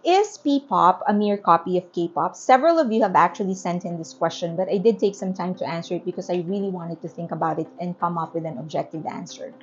Is P-pop a mere copy of K-pop? Several of you have actually sent in this question, but I did take some time to answer it because I really wanted to think about it and come up with an objective answer.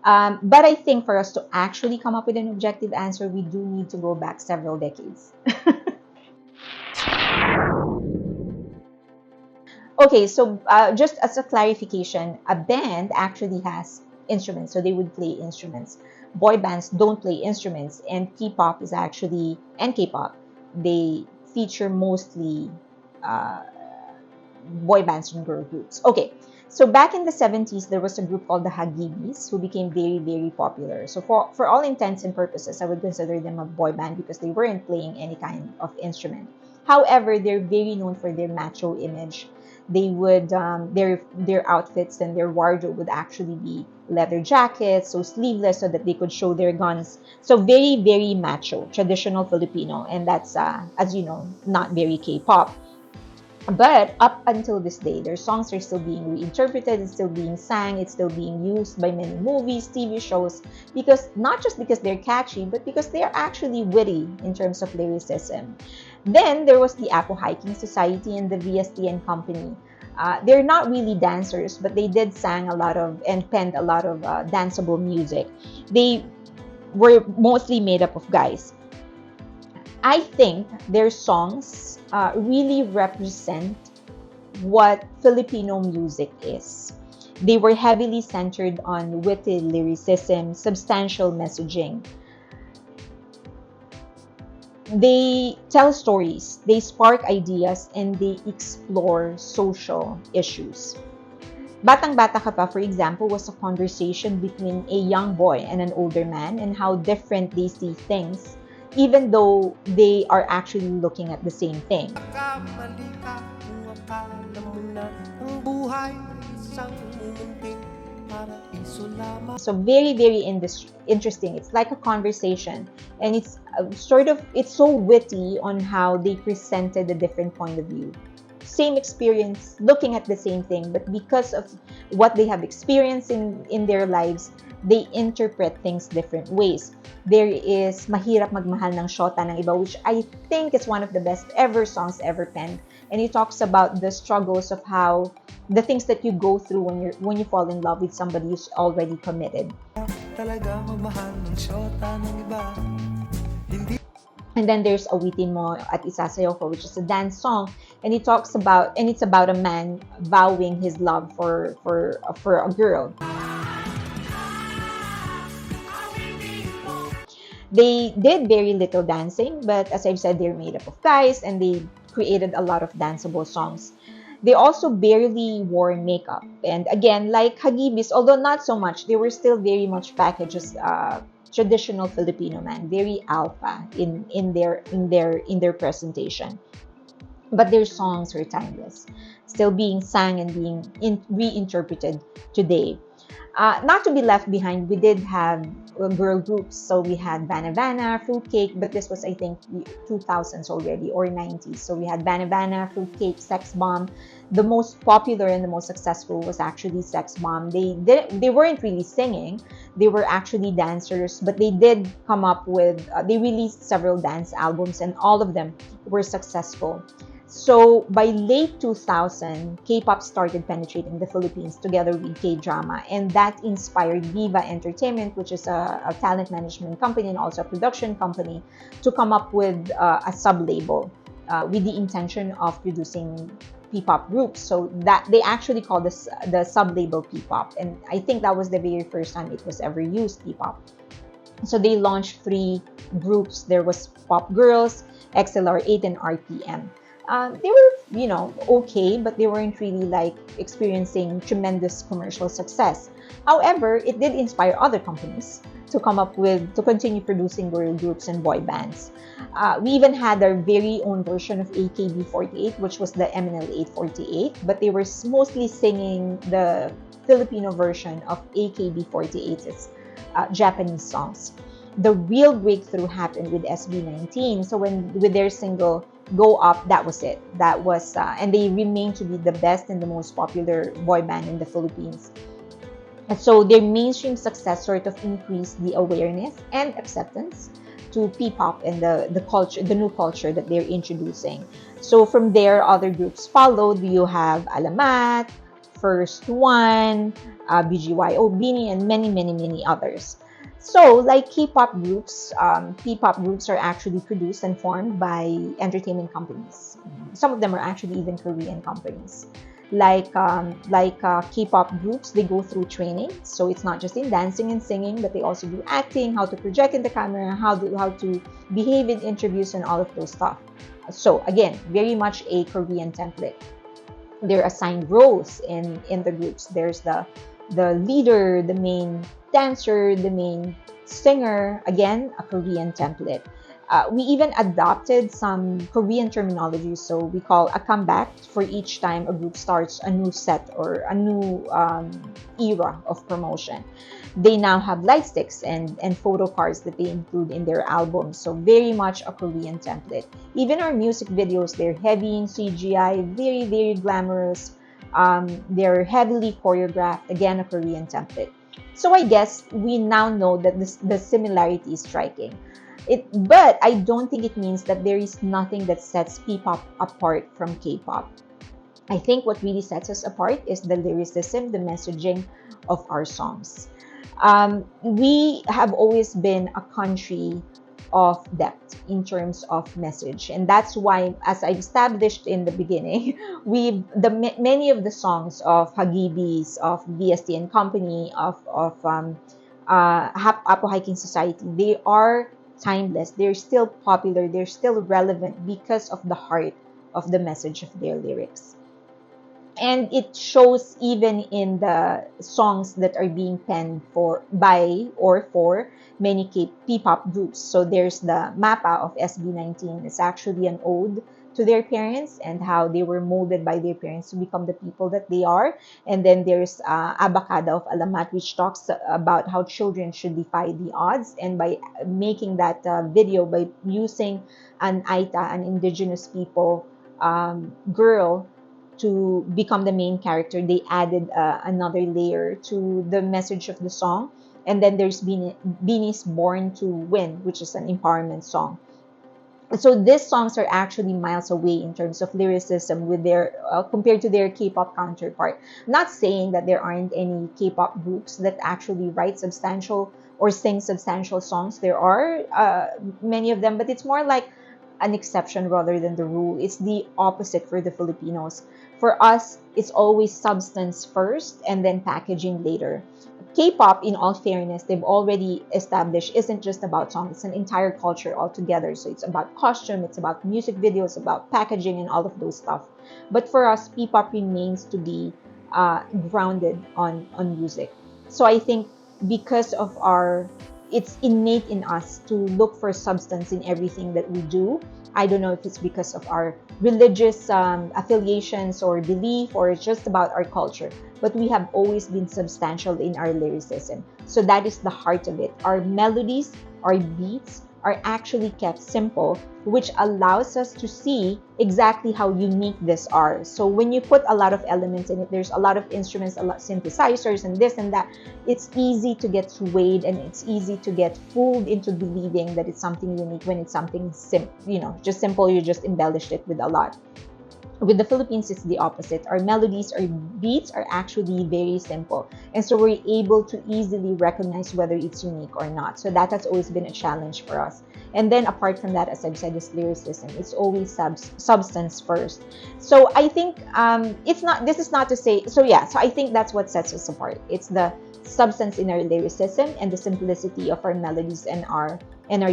But I think for us to actually come up with an objective answer, we do need to go back several decades. Okay, so just as a clarification, a band actually has instruments, so they would play instruments. Boy bands don't play instruments, and P-pop is actually, and K-pop, they feature mostly uh, boy bands and girl groups. Okay, so back in the 70s, there was a group called the Hagibis who became very, very popular. So for all intents and purposes, I would consider them a boy band because they weren't playing any kind of instrument. However, they're very known for their macho image. They would their outfits and their wardrobe would actually be leather jackets, so sleeveless, so that they could show their guns. So very, very macho, traditional Filipino, and that's as you know, not very K-pop. But up until this day, their songs are still being reinterpreted, it's still being sang, it's still being used by many movies, TV shows, because not just because they're catchy, but because they are actually witty in terms of lyricism. Then there was the Apo Hiking Society and the VST and Company. They're not really dancers, but they did sang a lot of and penned a lot of danceable music. They were mostly made up of guys. I think their songs really represent what Filipino music is. They were heavily centered on witty lyricism, substantial messaging. They tell stories, they spark ideas, and they explore social issues. Batang Bata Ka Pa, for example, was a conversation between a young boy and an older man and how different they see things, even though they are actually looking at the same thing. So very, very interesting. It's like a conversation, and it's it's so witty on how they presented a different point of view. Same experience, looking at the same thing, but because of what they have experienced in their lives, they interpret things different ways. There is Mahirap Magmahal ng Shota ng Iba, which I think is one of the best ever songs ever penned. And it talks about the struggles of how the things that you go through when you fall in love with somebody who's already committed. And then there's Awitin Mo at Isasayo Ko, which is a dance song, and it's about a man vowing his love for a girl. They did very little dancing, but as I've said, they're made up of guys and they created a lot of danceable songs. They also barely wore makeup. And again, like Hagibis, although not so much, they were still very much packaged as traditional Filipino man, very alpha in their presentation. But their songs were timeless, still being sang and being reinterpreted today. Not to be left behind, we did have girl groups. So we had Banavana, Fruitcake, but this was, I think, 2000s already or 90s. So we had Banavana, Fruitcake, Sex Bomb. The most popular and the most successful was actually Sex Bomb. They weren't really singing. They were actually dancers, but they did come up with, they released several dance albums and all of them were successful. So by late 2000, K-pop started penetrating the Philippines together with K-drama, and that inspired Viva Entertainment, which is a talent management company and also a production company, to come up with a sub-label with the intention of producing P-pop groups. So that they actually called this the sub-label P-pop, and I think that was the very first time it was ever used, P-pop. So they launched 3 groups. There was Pop Girls, XLR8, and RPM. They were, okay, but they weren't really like experiencing tremendous commercial success. However, it did inspire other companies to continue producing girl groups and boy bands. We even had our very own version of AKB48, which was the MNL 848, but they were mostly singing the Filipino version of AKB48's Japanese songs. The real breakthrough happened with SB19. So with their single Go Up, that was it. That was and they remain to be the best and the most popular boy band in the Philippines. And so their mainstream success sort of increased the awareness and acceptance to P-pop and the culture, the new culture that they're introducing. So from there, other groups followed. You have Alamat, First One, BGYO, Beanie, and many, many, many others. So, like K-pop groups, P-pop groups are actually produced and formed by entertainment companies. Some of them are actually even Korean companies. K-pop groups, they go through training. So it's not just in dancing and singing, but they also do acting, how to project in the camera, how to behave in interviews, and all of those stuff. So again, very much a Korean template. They're assigned roles in the groups. There's the leader, the main dancer, the main singer. Again, a Korean template. We even adopted some Korean terminology, so we call a comeback for each time a group starts a new set or a new era of promotion. They now have light sticks and photo cards that they include in their albums, so very much a Korean template. Even our music videos, they're heavy in CGI, very, very glamorous. They're heavily choreographed, again, a Korean template. So I guess we now know that the similarity is striking. But I don't think it means that there is nothing that sets P-pop apart from K-pop. I think what really sets us apart is the lyricism, the messaging of our songs. We have always been a country of depth in terms of message, and that's why, as I established in the beginning, many of the songs of Hagibis, of VST and Company, of Apo Hiking Society, they are timeless. They're still popular. They're still relevant because of the heart of the message of their lyrics. And it shows even in the songs that are being penned by or for many P-pop groups. So there's the Mapa of SB19. It's actually an ode to their parents and how they were molded by their parents to become the people that they are. And then there's Abacada of Alamat, which talks about how children should defy the odds. And by making that video, by using an Aita, an indigenous people girl, to become the main character, they added another layer to the message of the song. And then there's Beanie's Born to Win, which is an empowerment song. So these songs are actually miles away in terms of lyricism with their compared to their K-pop counterpart. Not saying that there aren't any K-pop groups that actually write substantial or sing substantial songs. There are many of them, but it's more like an exception rather than the rule. It's the opposite for the Filipinos. For us, it's always substance first and then packaging later. K-pop, in all fairness, they've already established, isn't just about songs. It's an entire culture altogether. So it's about costume, it's about music videos, about packaging, and all of those stuff. But for us, P-pop remains to be grounded on music. So I think because of it's innate in us to look for substance in everything that we do. I don't know if it's because of our religious affiliations or belief, or it's just about our culture, but we have always been substantial in our lyricism. So that is the heart of it. Our melodies, our beats are actually kept simple, which allows us to see exactly how unique these are. So when you put a lot of elements in it, there's a lot of instruments, a lot of synthesizers and this and that, it's easy to get swayed and it's easy to get fooled into believing that it's something unique when it's something just simple. You just embellished it with a lot. With the Philippines, it's the opposite. Our melodies, our beats are actually very simple. And so we're able to easily recognize whether it's unique or not. So that has always been a challenge for us. And then apart from that, as I've said, is lyricism. It's always substance first. So I think this is not to say, so I think that's what sets us apart. It's the substance in our lyricism and the simplicity of our melodies and our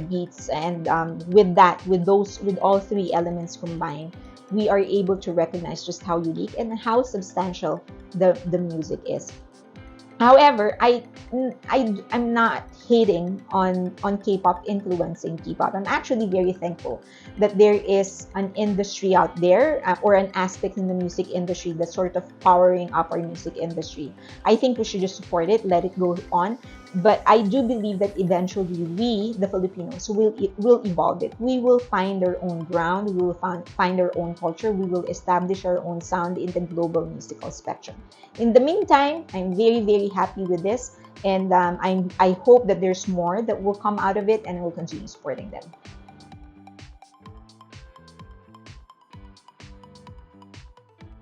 beats. And with all three elements combined, we are able to recognize just how unique and how substantial the music is. However, I'm not hating on K-pop influencing K-pop. I'm actually very thankful that there is an industry out there or an aspect in the music industry that's sort of powering up our music industry. I think we should just support it, let it go on. But I do believe that eventually we, the Filipinos, will evolve it. We will find our own ground. We will find our own culture. We will establish our own sound in the global musical spectrum. In the meantime, I'm very, very happy with this. And I hope that there's more that will come out of it, and we'll continue supporting them.